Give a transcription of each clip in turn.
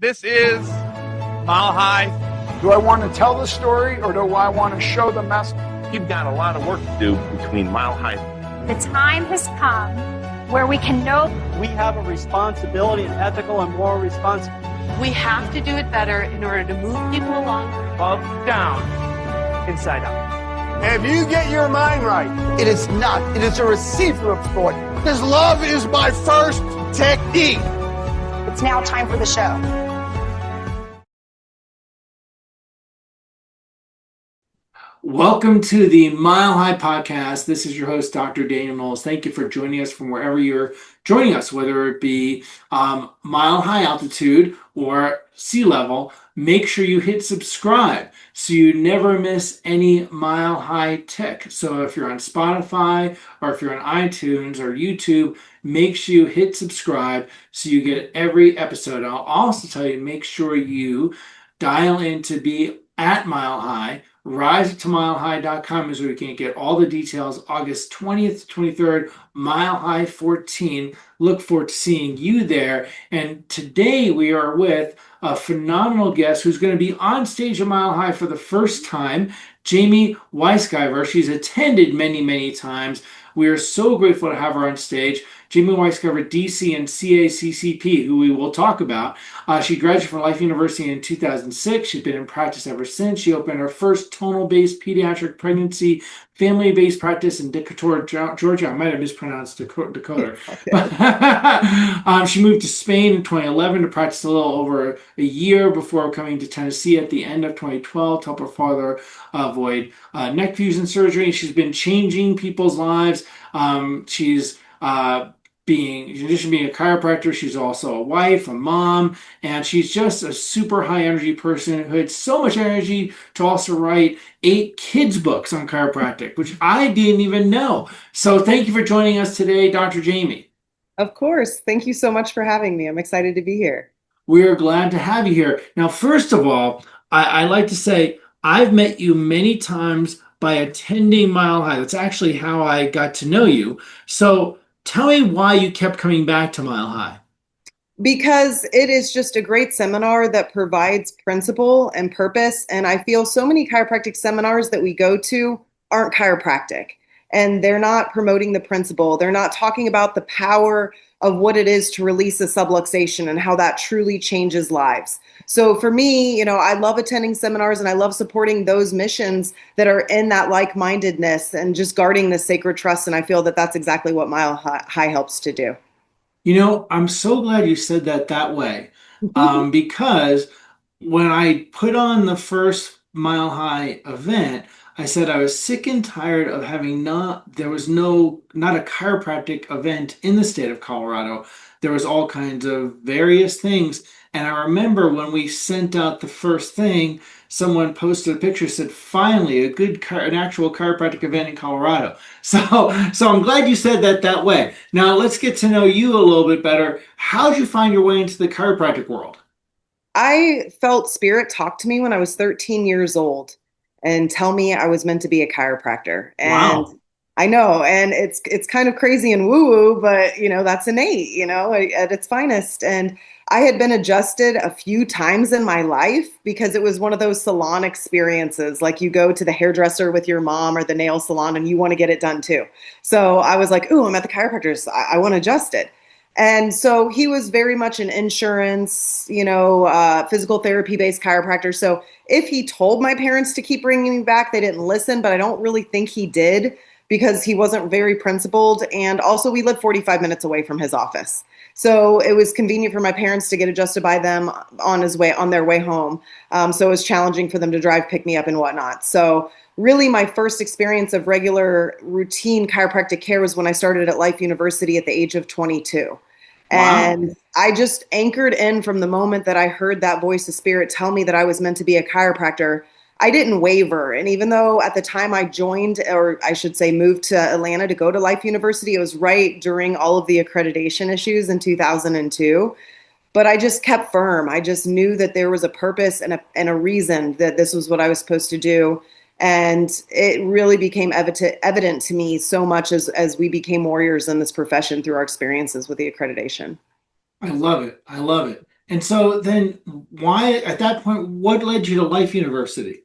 This is Mile High. Do I want to tell the story or do I want to show the message? You've got a lot of work to do between Mile High. The time has come where we can know we have a responsibility, an ethical and moral responsibility. We have to do it better in order to move people along. Up, down, inside out. If you get your mind right, it is not. It is a receiver of thought. This love is my first technique. it's now time for the show. Welcome to the Mile High Podcast. This is your host, Dr. Daniel Knowles. Thank you for joining us from wherever you're joining us, whether it be mile high altitude or sea level. Make sure you hit subscribe so you never miss any Mile High tech. So if you're on Spotify or if you're on iTunes or YouTube, make sure you hit subscribe so you get every episode. I'll also tell you, make sure you dial in to be at Mile High. RiseToMileHigh.com is where you can get all the details. August 20th to 23rd, Mile High 14. Look forward to seeing you there. And today we are with a phenomenal guest who's going to be on stage at Mile High for the first time, Jamie Wyskiver. She's attended many, many times. We are so grateful to have her on stage. Jamie Wyskiver, DC and CACCP, who we will talk about. She graduated from Life University in 2006. She's been in practice ever since. She opened her first tonal-based pediatric pregnancy family-based practice in Decatur, Georgia. I might have mispronounced Dakota. She moved to Spain in 2011 to practice a little over a year before coming to Tennessee at the end of 2012 to help her father avoid neck fusion surgery. She's been changing people's lives. In addition to being a chiropractor, she's also a wife, a mom, and she's just a super high energy person who had so much energy to also write 8 kids books on chiropractic, which I didn't even know. So thank you for joining us today, Dr. Jamie. Of course. Thank you so much for having me. I'm excited to be here. We're glad to have you here. Now, first of all, I like to say I've met you many times by attending Mile High. That's actually how I got to know you. So tell me why you kept coming back to Mile High. Because it is just a great seminar that provides principle and purpose. And I feel so many chiropractic seminars that we go to aren't chiropractic. And they're not promoting the principle. They're not talking about the power of what it is to release a subluxation and how that truly changes lives. So for me, I love attending seminars and I love supporting those missions that are in that like-mindedness and just guarding the sacred trust. And I feel that that's exactly what Mile High helps to do. I'm so glad you said that way, because when I put on the first Mile High event, I said I was sick and tired of having not a chiropractic event in the state of Colorado. There was all kinds of various things. And I remember when we sent out the first thing, someone posted a picture, said, finally, an actual chiropractic event in Colorado. So I'm glad you said that way. Now let's get to know you a little bit better. How'd you find your way into the chiropractic world? I felt spirit talk to me when I was 13 years old and tell me I was meant to be a chiropractor. And wow. I know, and it's kind of crazy and woo-woo, but that's innate, at its finest. And I had been adjusted a few times in my life because it was one of those salon experiences. Like you go to the hairdresser with your mom or the nail salon and you want to get it done too. So I was like, ooh, I'm at the chiropractor's. I want adjusted. And so he was very much an insurance, physical therapy-based chiropractor. So if he told my parents to keep bringing me back, they didn't listen, but I don't really think he did because he wasn't very principled. And also we lived 45 minutes away from his office. So it was convenient for my parents to get adjusted by them on their way home. So it was challenging for them to drive, pick me up and whatnot. So really my first experience of regular routine chiropractic care was when I started at Life University at the age of 22. Wow. And I just anchored in from the moment that I heard that voice of spirit tell me that I was meant to be a chiropractor. I didn't waver. And even though at the time I joined, or I should say moved to Atlanta to go to Life University, it was right during all of the accreditation issues in 2002. But I just kept firm. I just knew that there was a purpose and a reason that this was what I was supposed to do. And it really became evident to me so much as we became warriors in this profession through our experiences with the accreditation. I love it. And so then why, at that point, what led you to Life University?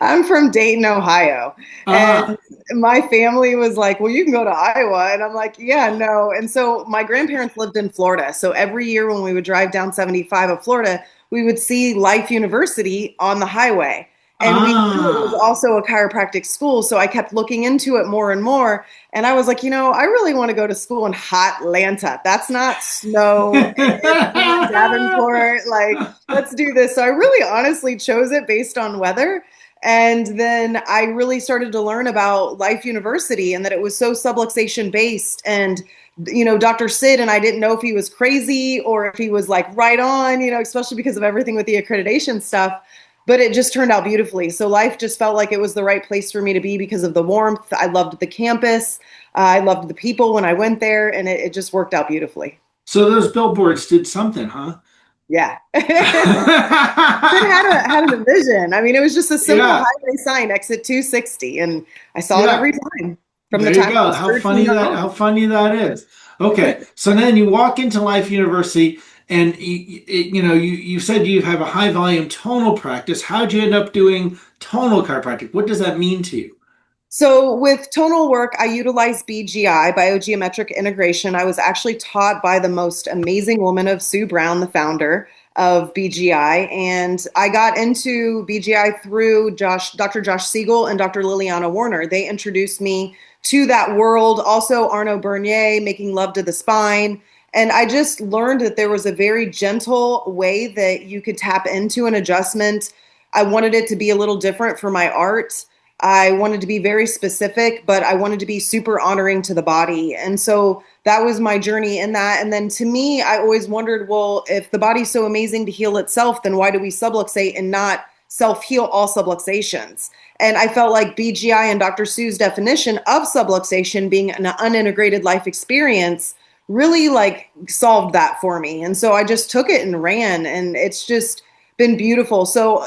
I'm from Dayton, Ohio. And Ah, my family was like, well, you can go to Iowa. And I'm like, yeah, no. And so my grandparents lived in Florida. So every year when we would drive down 75 of Florida, we would see Life University on the highway. And we knew it was ah. also a chiropractic school. So I kept looking into it more and more. And I was like, I really want to go to school in hot Atlanta. That's not snow. It's not Davenport. Like, let's do this. So I really honestly chose it based on weather. And then I really started to learn about Life University and that it was so subluxation based. And, Dr. Sid, and I didn't know if he was crazy or if he was like right on, especially because of everything with the accreditation stuff. But it just turned out beautifully. So Life just felt like it was the right place for me to be because of the warmth. I loved the campus. I loved the people when I went there, and it just worked out beautifully. So those billboards did something, huh? Yeah. It had a vision. I mean, it was just a simple Yeah, highway sign, exit 260, and I saw it yeah. every time from the There you time I go. was 13 years old. How funny that is. Okay, so then you walk into Life University, and you said you have a high volume tonal practice. How'd you end up doing tonal chiropractic? What does that mean to you? So with tonal work, I utilize BGI, biogeometric integration. I was actually taught by the most amazing woman of Sue Brown, the founder of BGI. And I got into BGI through Dr. Josh Siegel and Dr. Liliana Warner. They introduced me to that world. Also, Arnaud Bernier, Making Love to the Spine. And I just learned that there was a very gentle way that you could tap into an adjustment. I wanted it to be a little different for my art. I wanted to be very specific, but I wanted to be super honoring to the body. And so that was my journey in that. And then to me, I always wondered, well, if the body's so amazing to heal itself, then why do we subluxate and not self-heal all subluxations? And I felt like BGI and Dr. Sue's definition of subluxation being an unintegrated life experience really like solved that for me. And so I just took it and ran, and it's just been beautiful. So,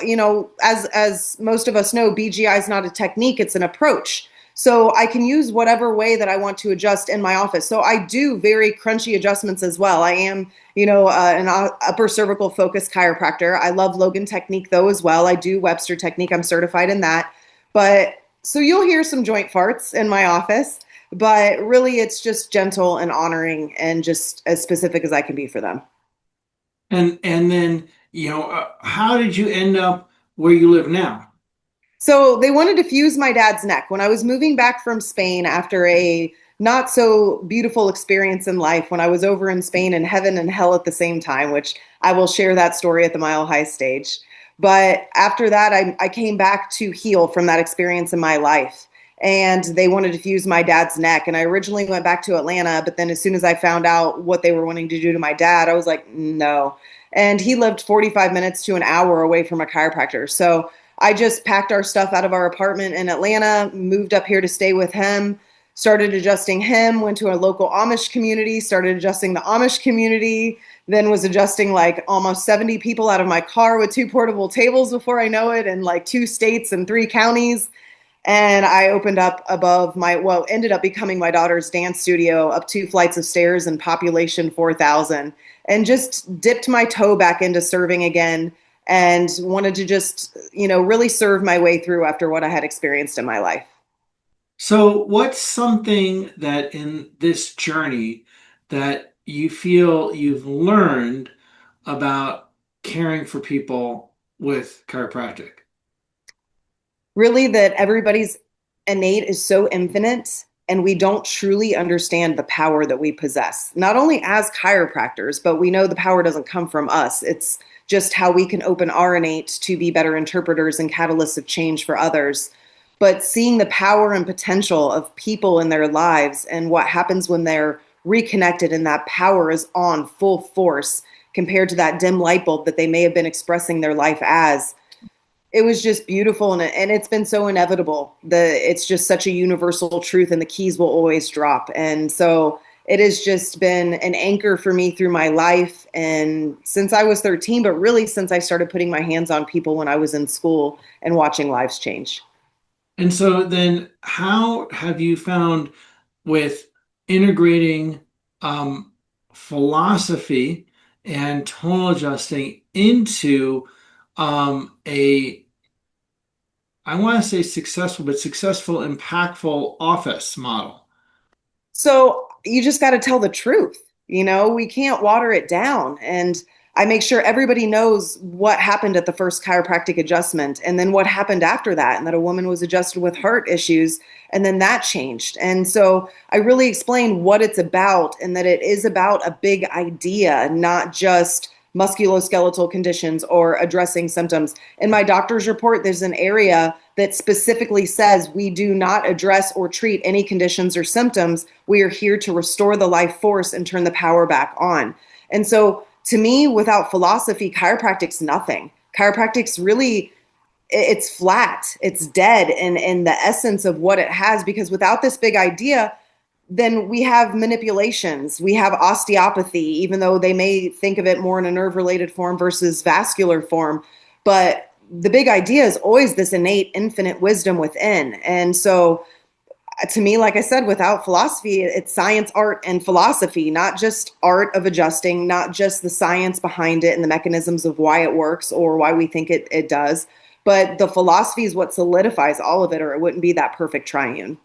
as most of us know, BGI is not a technique, it's an approach. So I can use whatever way that I want to adjust in my office. So I do very crunchy adjustments as well. I am, an upper cervical focused chiropractor. I love Logan technique though as well. I do Webster technique. I'm certified in that. But so you'll hear some joint farts in my office, but really it's just gentle and honoring and just as specific as I can be for them. And then, how did you end up where you live now? So they wanted to fuse my dad's neck. When I was moving back from Spain after a not so beautiful experience in life, when I was over in Spain in heaven and hell at the same time, which I will share that story at the Mile High stage. But after that, I came back to heal from that experience in my life. And they wanted to fuse my dad's neck. And I originally went back to Atlanta, but then as soon as I found out what they were wanting to do to my dad, I was like, no. And he lived 45 minutes to an hour away from a chiropractor. So I just packed our stuff out of our apartment in Atlanta, moved up here to stay with him, started adjusting him, went to a local Amish community, started adjusting the Amish community, then was adjusting like almost 70 people out of my car with 2 portable tables before I know it, in like 2 states and 3 counties. And I opened up above ended up becoming my daughter's dance studio up 2 flights of stairs and population 4,000, and just dipped my toe back into serving again and wanted to just, really serve my way through after what I had experienced in my life. So, what's something that in this journey that you feel you've learned about caring for people with chiropractic? Really, that everybody's innate is so infinite, and we don't truly understand the power that we possess, not only as chiropractors, but we know the power doesn't come from us. It's just how we can open our innate to be better interpreters and catalysts of change for others. But seeing the power and potential of people in their lives and what happens when they're reconnected and that power is on full force compared to that dim light bulb that they may have been expressing their life as, it was just beautiful. And it's been so inevitable. It's just such a universal truth, and the keys will always drop. And so it has just been an anchor for me through my life. And since I was 13, but really since I started putting my hands on people when I was in school and watching lives change. And so then how have you found with integrating philosophy and tonal adjusting into a, I want to say successful, but successful, impactful office model? So you just got to tell the truth. We can't water it down. And I make sure everybody knows what happened at the first chiropractic adjustment and then what happened after that, and that a woman was adjusted with heart issues and then that changed. And so I really explain what it's about and that it is about a big idea, not just musculoskeletal conditions or addressing symptoms. In my doctor's report, there's an area that specifically says we do not address or treat any conditions or symptoms. We are here to restore the life force and turn the power back on. And so to me, without philosophy, chiropractic's nothing. Chiropractic's really, it's flat, it's dead in the essence of what it has, because without this big idea, then we have manipulations, we have osteopathy, even though they may think of it more in a nerve-related form versus vascular form. But the big idea is always this innate infinite wisdom within. And so to me, like I said, without philosophy, it's science, art, and philosophy, not just art of adjusting, not just the science behind it and the mechanisms of why it works or why we think it does, but the philosophy is what solidifies all of it, or it wouldn't be that perfect triune.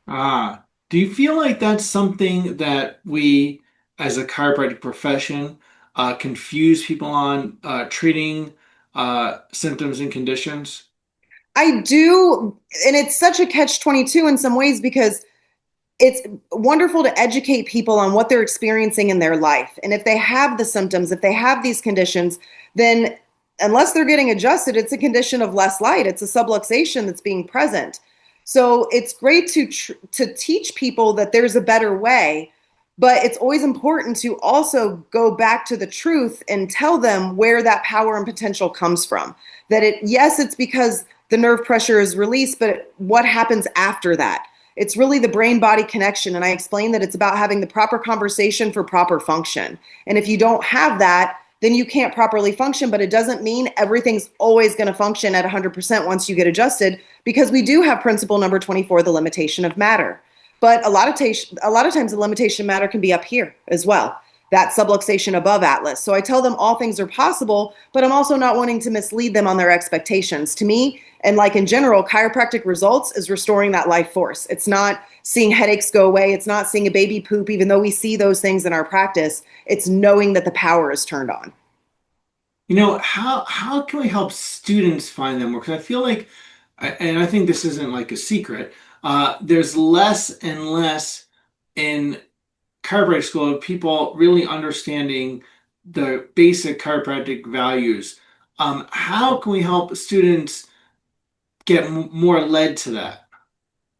Do you feel like that's something that we, as a chiropractic profession, confuse people on treating symptoms and conditions? I do, and it's such a catch-22 in some ways, because it's wonderful to educate people on what they're experiencing in their life. And if they have the symptoms, if they have these conditions, then unless they're getting adjusted, it's a condition of less light. It's a subluxation that's being present. So it's great to teach people that there's a better way, but it's always important to also go back to the truth and tell them where that power and potential comes from. That yes, it's because the nerve pressure is released, but what happens after that? It's really the brain-body connection. And I explain that it's about having the proper conversation for proper function. And if you don't have that, then you can't properly function, but it doesn't mean everything's always going to function at 100% once you get adjusted, because we do have principle number 24, the limitation of matter. But a lot of times the limitation of matter can be up here as well, that subluxation above atlas. So I tell them all things are possible, but I'm also not wanting to mislead them on their expectations. To me, and like in general, chiropractic results is restoring that life force. It's not seeing headaches go away. It's not seeing a baby poop, even though we see those things in our practice. It's knowing that the power is turned on. How can we help students find them? Because I feel like, and I think this isn't like a secret, there's less and less in chiropractic school of people really understanding the basic chiropractic values. How can we help students get more led to that?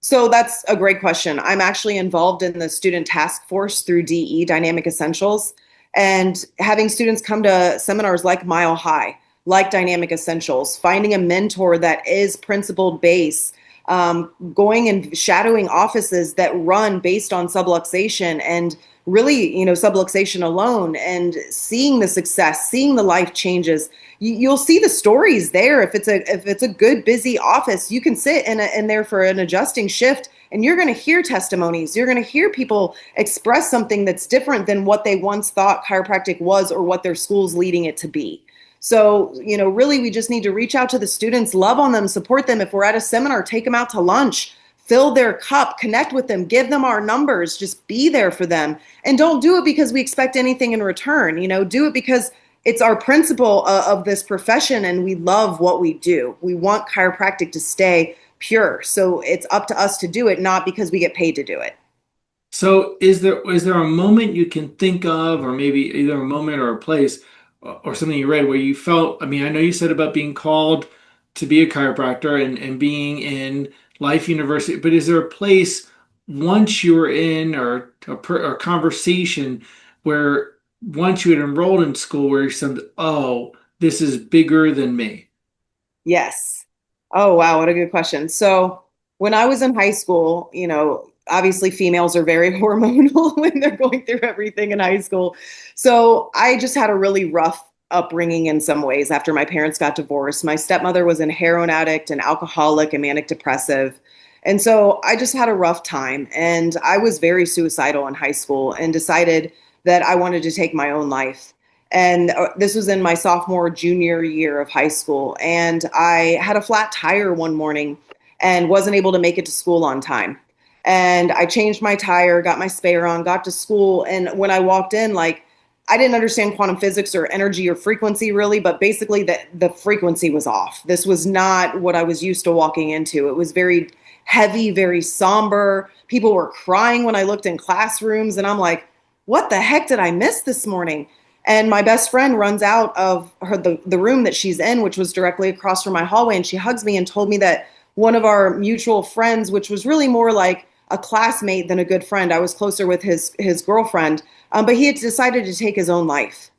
So that's a great question. I'm actually involved in the student task force through DE, Dynamic Essentials, and having students come to seminars like Mile High, like Dynamic Essentials, finding a mentor that is principled based, going and shadowing offices that run based on subluxation and really, subluxation alone, and seeing the success, seeing the life changes. You'll see the stories there. If it's a good, busy office, you can sit in there for an adjusting shift, and you're going to hear testimonies. You're going to hear people express something that's different than what they once thought chiropractic was or what their school's leading it to be. So, really, we just need to reach out to the students, love on them, support them. If we're at a seminar, take them out to lunch, fill their cup, connect with them, give them our numbers, just be there for them. And don't do it because we expect anything in return. Do it because it's our principle of this profession and we love what we do. We want chiropractic to stay pure. So it's up to us to do it, not because we get paid to do it. So is there a moment you can think of, or maybe either a moment or a place or something you read where you felt, I know you said about being called to be a chiropractor and being in Life University, but is there a place once you were in or a conversation where once you had enrolled in school where you said, oh, this is bigger than me? Yes. Oh, wow. What a good question. So when I was in high school, obviously females are very hormonal when they're going through everything in high school. So I just had a really rough upbringing in some ways after my parents got divorced. My stepmother was a heroin addict, an alcoholic, and manic depressive. And so I just had a rough time, and I was very suicidal in high school and decided that I wanted to take my own life. And this was in my sophomore, junior year of high school. And I had a flat tire one morning and wasn't able to make it to school on time. And I changed my tire, got my spare on, got to school. And when I walked in, like, I didn't understand quantum physics or energy or frequency really, but basically the frequency was off. This was not what I was used to walking into. It was very heavy, very somber. People were crying when I looked in classrooms, and I'm like, what the heck did I miss this morning? And my best friend runs out of the room that she's in, which was directly across from my hallway, and she hugs me and told me that one of our mutual friends, which was really more like a classmate than a good friend. I was closer with his girlfriend, but he had decided to take his own life.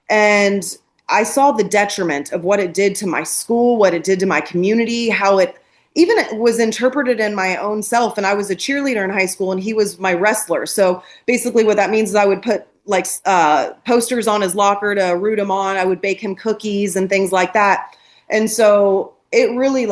And I saw the detriment of what it did to my school, what it did to my community, how it even was interpreted in my own self. And I was a cheerleader in high school and he was my wrestler. So basically what that means is I would put like posters on his locker to root him on. I would bake him cookies and things like that. And so it really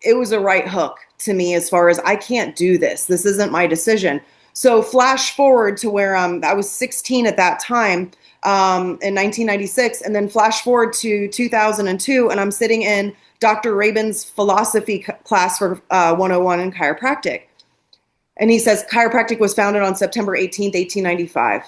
it was a right hook to me as far as I can't do this. This isn't my decision. So flash forward to where I was 16 at that time in 1996, and then flash forward to 2002, and I'm sitting in Dr. Rabin's philosophy class for 101 in chiropractic. And he says, chiropractic was founded on September 18th, 1895.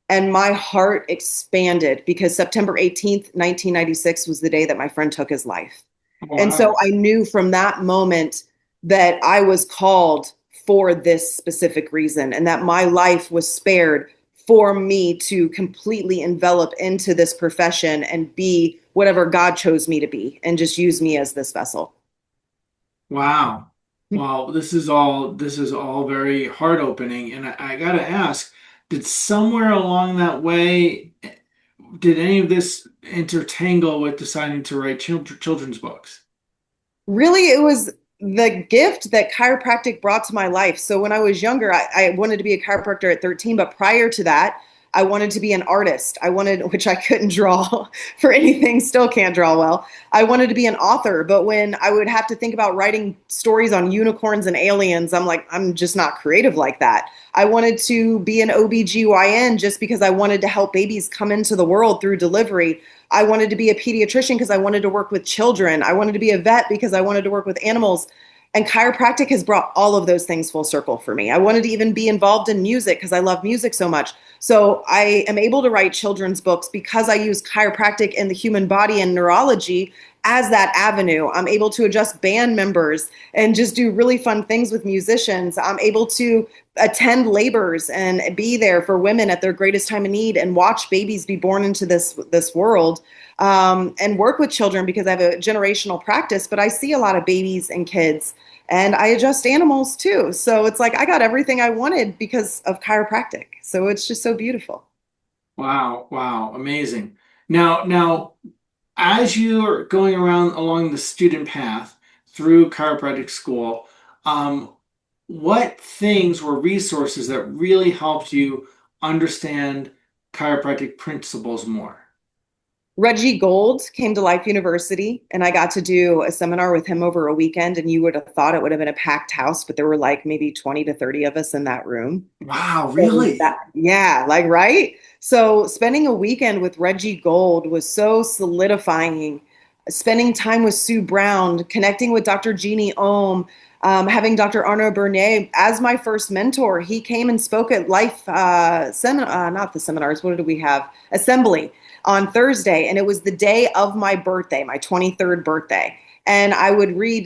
And my heart expanded because September 18th, 1996 was the day that my friend took his life. Wow. And so I knew from that moment that I was called for this specific reason and that my life was spared for me to completely envelop into this profession and be whatever God chose me to be and just use me as this vessel. Wow. Wow. This is all very heart opening. And I got to ask, did somewhere along that way, did any of this intertangle with deciding to write children's books? Really, it was the gift that chiropractic brought to my life. So when I was younger, I wanted to be a chiropractor at 13, but prior to that, I wanted to be an artist. Which I couldn't draw for anything, still can't draw well. I wanted to be an author, but when I would have to think about writing stories on unicorns and aliens, I'm like, I'm just not creative like that. I wanted to be an OBGYN just because I wanted to help babies come into the world through delivery. I wanted to be a pediatrician because I wanted to work with children. I wanted to be a vet because I wanted to work with animals. And chiropractic has brought all of those things full circle for me. I wanted to even be involved in music because I love music so much. So I am able to write children's books because I use chiropractic and the human body and neurology as that avenue. I'm able to adjust band members and just do really fun things with musicians. I'm able to attend labors and be there for women at their greatest time of need and watch babies be born into this world, and work with children because I have a generational practice, but I see a lot of babies and kids and I adjust animals too. So it's like I got everything I wanted because of chiropractic. So it's just so beautiful. Wow. Wow. Amazing. Now, as you're going around along the student path through chiropractic school, what things were resources that really helped you understand chiropractic principles more? Reggie Gold came to Life University and I got to do a seminar with him over a weekend, and you would have thought it would have been a packed house, but there were like maybe 20 to 30 of us in that room. Wow, really? Yeah, like, right? So spending a weekend with Reggie Gold was so solidifying. Spending time with Sue Brown, connecting with Dr. Jeannie Ohm, having Dr. Arnaud Bernier as my first mentor. He came and spoke at Life, not the seminars, what did we have? Assembly on Thursday. And it was the day of my birthday, my 23rd birthday. And I would read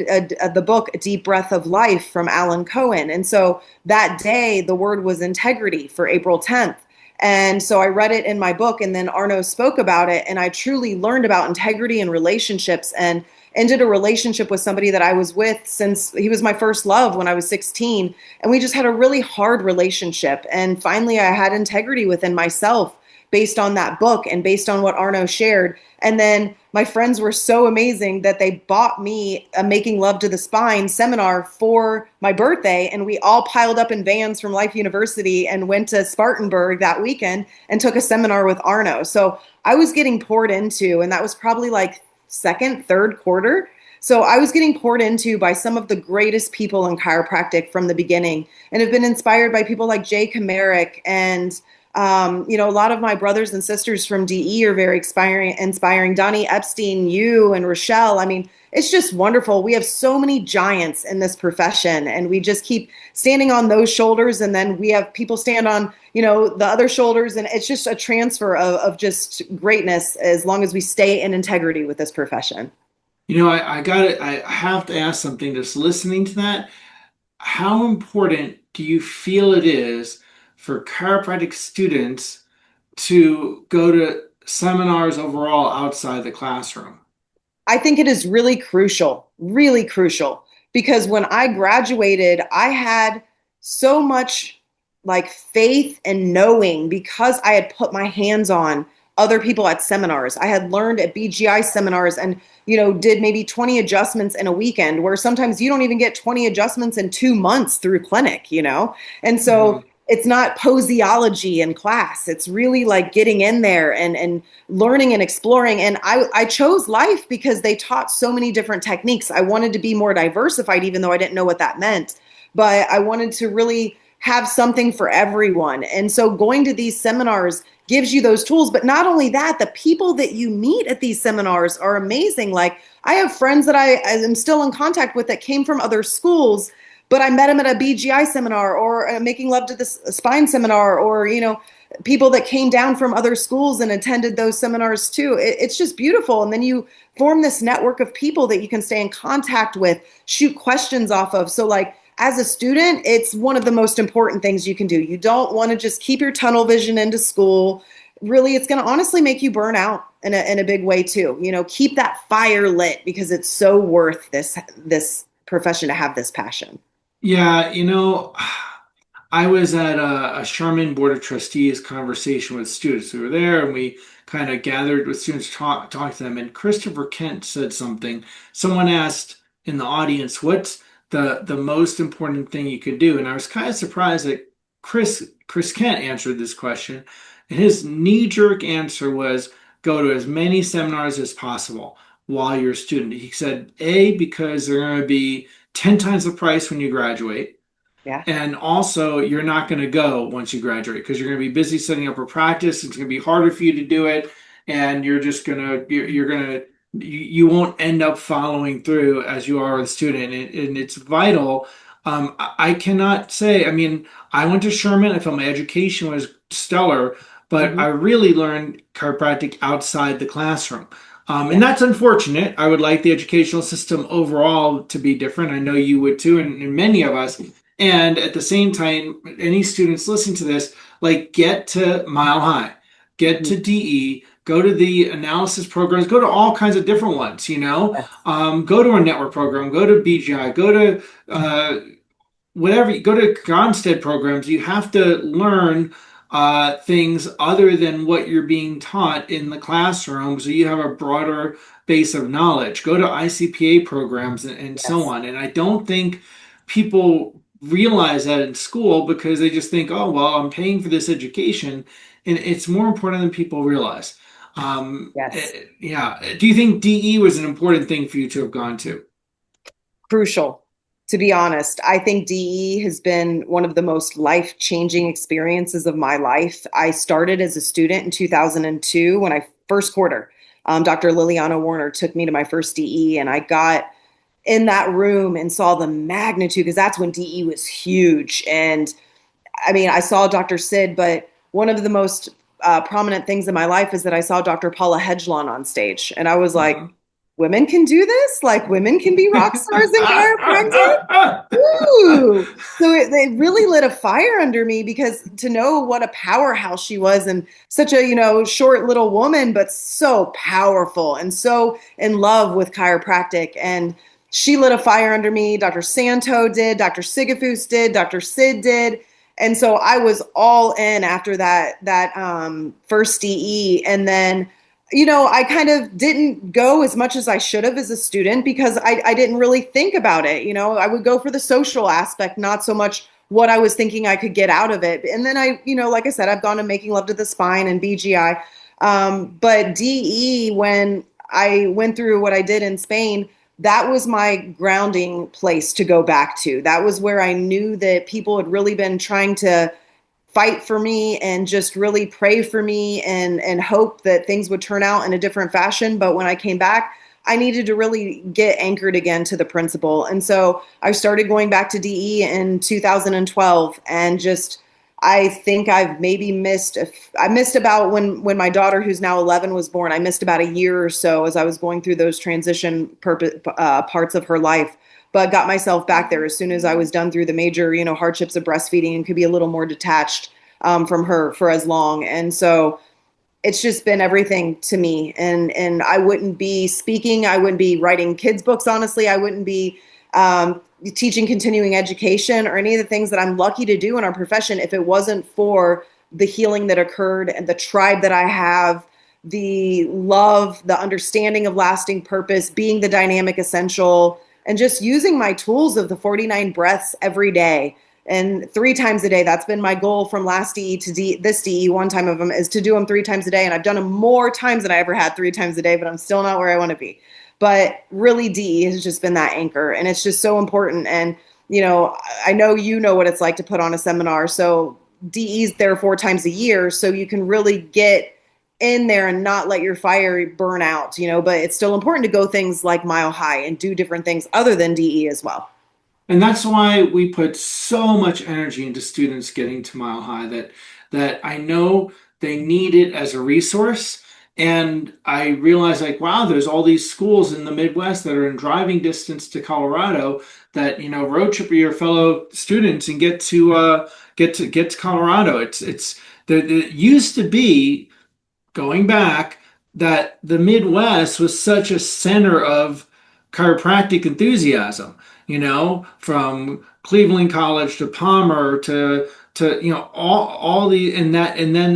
the book, A Deep Breath of Life from Alan Cohen. And so that day, the word was integrity for April 10th. And so I read it in my book, and then Arnaud spoke about it. And I truly learned about integrity and relationships and ended a relationship with somebody that I was with since he was my first love when I was 16. And we just had a really hard relationship. And finally, I had integrity within myself based on that book and based on what Arnaud shared. And then my friends were so amazing that they bought me a Making Love to the Spine seminar for my birthday. And we all piled up in vans from Life University and went to Spartanburg that weekend and took a seminar with Arnaud. So I was getting poured into, and that was probably like second, third quarter. So I was getting poured into by some of the greatest people in chiropractic from the beginning, and have been inspired by people like Jay Kamarick and A lot of my brothers and sisters from DE are very inspiring. Donnie Epstein, you and Rochelle. I mean, it's just wonderful. We have so many giants in this profession, and we just keep standing on those shoulders. And then we have people stand on, the other shoulders. And it's just a transfer of just greatness as long as we stay in integrity with this profession. I have to ask something just listening to that. How important do you feel it is for chiropractic students to go to seminars overall outside the classroom? I think it is really crucial, because when I graduated, I had so much like faith and knowing because I had put my hands on other people at seminars. I had learned at BGI seminars and, did maybe 20 adjustments in a weekend, where sometimes you don't even get 20 adjustments in 2 months through clinic, And so it's not poseology in class. It's really like getting in there and learning and exploring. And I chose life because they taught so many different techniques. I wanted to be more diversified, even though I didn't know what that meant. But I wanted to really have something for everyone. And so going to these seminars gives you those tools. But not only that, the people that you meet at these seminars are amazing. Like, I have friends that I am still in contact with that came from other schools, but I met them at a BGI seminar or a Making Love to the Spine seminar, or, people that came down from other schools and attended those seminars too. It's just beautiful. And then you form this network of people that you can stay in contact with, shoot questions off of. So like, as a student, it's one of the most important things you can do. You don't want to just keep your tunnel vision into school. Really, it's going to honestly make you burn out in a big way too. Keep that fire lit, because it's so worth this profession to have this passion. Yeah, I was at a Sherman Board of Trustees conversation with students who were there, and we kind of gathered with students, talked to them, and Christopher Kent said something. Someone asked in the audience, what's the most important thing you could do? And I was kind of surprised that Chris Kent answered this question. And his knee-jerk answer was, go to as many seminars as possible while you're a student. He said, because they're going to be 10 times the price when you graduate. Yeah. And also, you're not going to go once you graduate because you're going to be busy setting up a practice. It's going to be harder for you to do it. And you're just going to, you won't end up following through as you are a student. And it's vital. I cannot say, I went to Sherman. I felt my education was stellar, but I really learned chiropractic outside the classroom. And that's unfortunate. I would like the educational system overall to be different. I know you would too, and many of us. And at the same time, any students listening to this, like, get to Mile High, get to DE, go to the analysis programs, go to all kinds of different ones, go to a network program, go to BGI, go to whatever, go to Gonstead programs. You have to learn things other than what you're being taught in the classroom, so you have a broader base of knowledge. Go to ICPA programs and so on. And I don't think people realize that in school, because they just think, oh, well, I'm paying for this education. And it's more important than people realize. Yeah. Do you think DE was an important thing for you to have gone to? Crucial, to be honest. I think DE has been one of the most life-changing experiences of my life. I started as a student in 2002 when I first quarter. Dr. Liliana Warner took me to my first DE, and I got in that room and saw the magnitude, because that's when DE was huge. And I saw Dr. Sid, but one of the most prominent things in my life is that I saw Dr. Paula Hedgelon on stage. And I was like, women can do this? Like, women can be rock stars in chiropractic? Ooh. So they really lit a fire under me, because to know what a powerhouse she was, and such a, short little woman, but so powerful and so in love with chiropractic. And she lit a fire under me. Dr. Santo did, Dr. Sigafus did, Dr. Sid did. And so I was all in after that first DE. And then, I kind of didn't go as much as I should have as a student, because I didn't really think about it. I would go for the social aspect, not so much what I was thinking I could get out of it. And then like I said, I've gone to Making Love to the Spine and BGI. But DE, when I went through what I did in Spain, that was my grounding place to go back to. That was where I knew that people had really been trying to fight for me and just really pray for me and hope that things would turn out in a different fashion. But when I came back, I needed to really get anchored again to the principle. And so I started going back to DE in 2012 and just, I think I've maybe I missed about when my daughter, who's now 11, was born. I missed about a year or so as I was going through those transition parts of her life, but got myself back there as soon as I was done through the major, hardships of breastfeeding and could be a little more detached from her for as long. And so it's just been everything to me. And I wouldn't be speaking. I wouldn't be writing kids' books, honestly. I wouldn't be teaching continuing education or any of the things that I'm lucky to do in our profession if it wasn't for the healing that occurred and the tribe that I have, the love, the understanding of lasting purpose, being the dynamic essential, and just using my tools of the 49 breaths every day. And 3 times a day. That's been my goal from last DE to this DE. One time of them is to do them 3 times a day. And I've done them more times than I ever had 3 times a day, but I'm still not where I want to be. But really, DE has just been that anchor. And it's just so important. And, I know you know what it's like to put on a seminar. So DE's there 4 times a year. So you can really get in there and not let your fire burn out, but it's still important to go things like Mile High and do different things other than DE as well. And that's why we put so much energy into students getting to Mile High, that I know they need it as a resource. And I realize, like, wow, there's all these schools in the Midwest that are in driving distance to Colorado that, road trip your fellow students and get to Colorado. It used to be, going back, that the Midwest was such a center of chiropractic enthusiasm, from Cleveland College to Palmer to all the, and then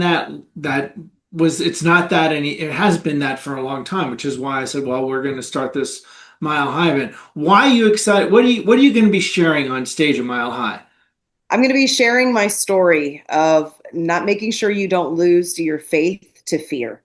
that was, it's not that it has been that for a long time, which is why I said, well, we're going to start this Mile High event. Why are you excited? What are you going to be sharing on stage at Mile High? I'm going to be sharing my story of not making sure you don't lose your faith to fear.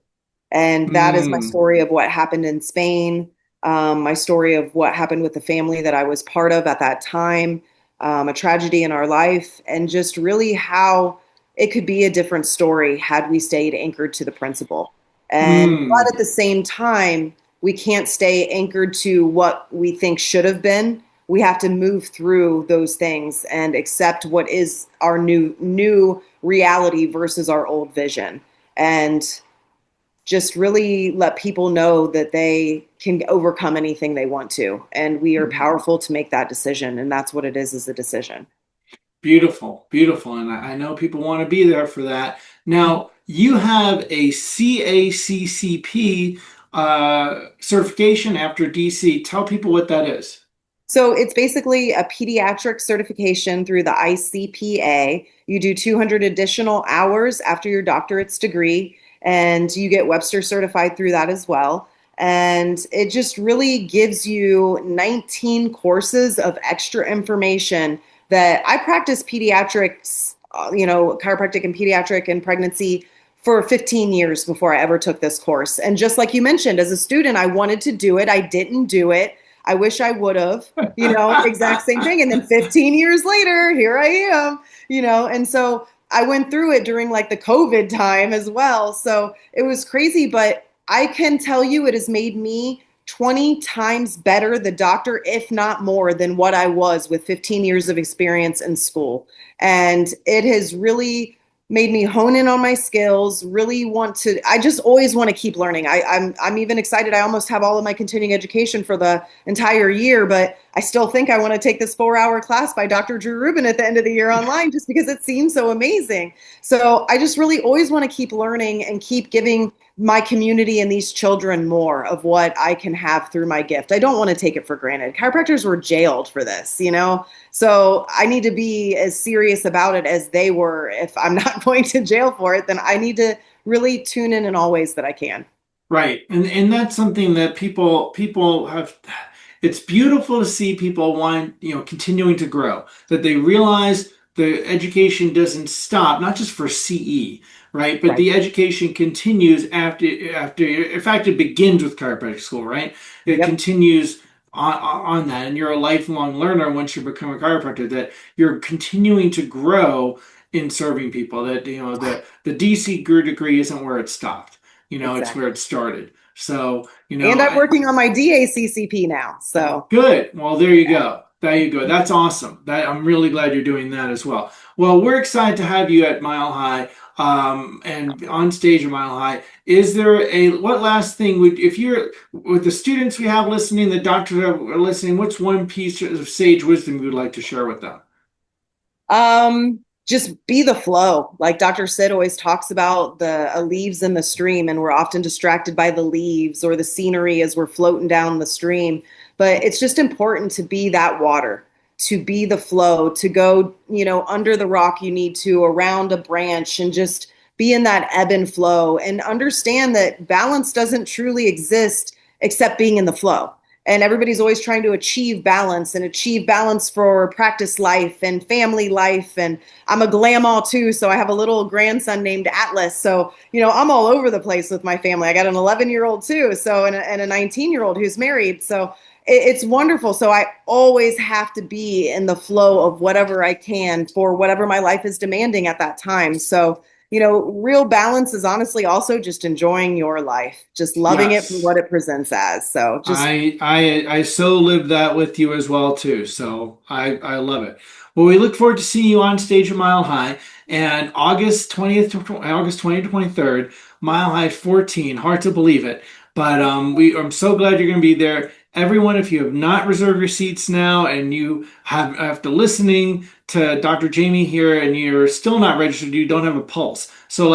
And that is my story of what happened in Spain, my story of what happened with the family that I was part of at that time, a tragedy in our life, and just really how it could be a different story had we stayed anchored to the principle. But at the same time, we can't stay anchored to what we think should have been. We have to move through those things and accept what is our new reality versus our old vision. And just really let people know that they can overcome anything they want to. And we are powerful to make that decision. And that's what it is a decision. Beautiful, beautiful. And I know people want to be there for that. Now, you have a CACCP certification after DC. Tell people what that is. So it's basically a pediatric certification through the ICPA. You do 200 additional hours after your doctorate's degree, and you get Webster certified through that as well. And it just really gives you 19 courses of extra information that I practiced pediatrics, chiropractic and pediatric and pregnancy for 15 years before I ever took this course. And just like you mentioned, as a student, I wanted to do it. I didn't do it. I wish I would have, exact same thing. And then 15 years later, here I am, and so I went through it during like the COVID time as well. So it was crazy, but I can tell you it has made me 20 times better, the doctor, if not more than what I was with 15 years of experience in school. And it has really made me hone in on my skills, I just always want to keep learning. I'm even excited. I almost have all of my continuing education for the entire year, but I still think I want to take this 4-hour class by Dr. Drew Rubin at the end of the year online, just because it seems so amazing. So I just really always want to keep learning and keep giving my community and these children more of what I can have through my gift. I don't want to take it for granted. Chiropractors were jailed for this, So I need to be as serious about it as they were. If I'm not going to jail for it, then I need to really tune in all ways that I can. Right. And that's something that people have. It's beautiful to see people continuing to grow, that they realize the education doesn't stop, not just for CE, right? But the education continues after, in fact, it begins with chiropractic school, right? It continues on that. And you're a lifelong learner once you become a chiropractor, that you're continuing to grow in serving people. That the DC degree isn't where it stopped. It's where it started. So and I'm working on my DACCP now. So good. Well, there you go. There you go. That's awesome. I'm really glad you're doing that as well. Well, we're excited to have you at Mile High, and on stage at Mile High. Is there what last thing if you're with the students we have listening, the doctors are listening, what's one piece of sage wisdom you would like to share with them? Just be the flow. Like Dr. Sid always talks about the leaves in the stream, and we're often distracted by the leaves or the scenery as we're floating down the stream. But it's just important to be that water, to be the flow, to go, under the rock you need to, around a branch, and just be in that ebb and flow, and understand that balance doesn't truly exist except being in the flow. And everybody's always trying to achieve balance for practice life and family life. And I'm a glamaw too. So I have a little grandson named Atlas. So, I'm all over the place with my family. I got an 11-year-old too. So, and a 19-year-old who's married. So it's wonderful. So I always have to be in the flow of whatever I can for whatever my life is demanding at that time. So, real balance is honestly also just enjoying your life, just loving it for what it presents as. So just I so live that with you as well too. So I love it. Well, we look forward to seeing you on stage at Mile High, and August 20th to 23rd, Mile High 14. Hard to believe it, but I'm so glad you're going to be there. Everyone, if you have not reserved your seats now and you have, after listening to Dr. Jamie here and you're still not registered, you don't have a pulse. So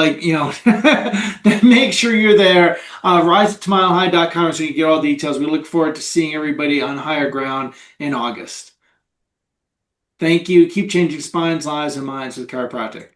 make sure you're there. RiseToMileHigh.com so you can get all details. We look forward to seeing everybody on higher ground in August. Thank you. Keep changing spines, lives, and minds with chiropractic.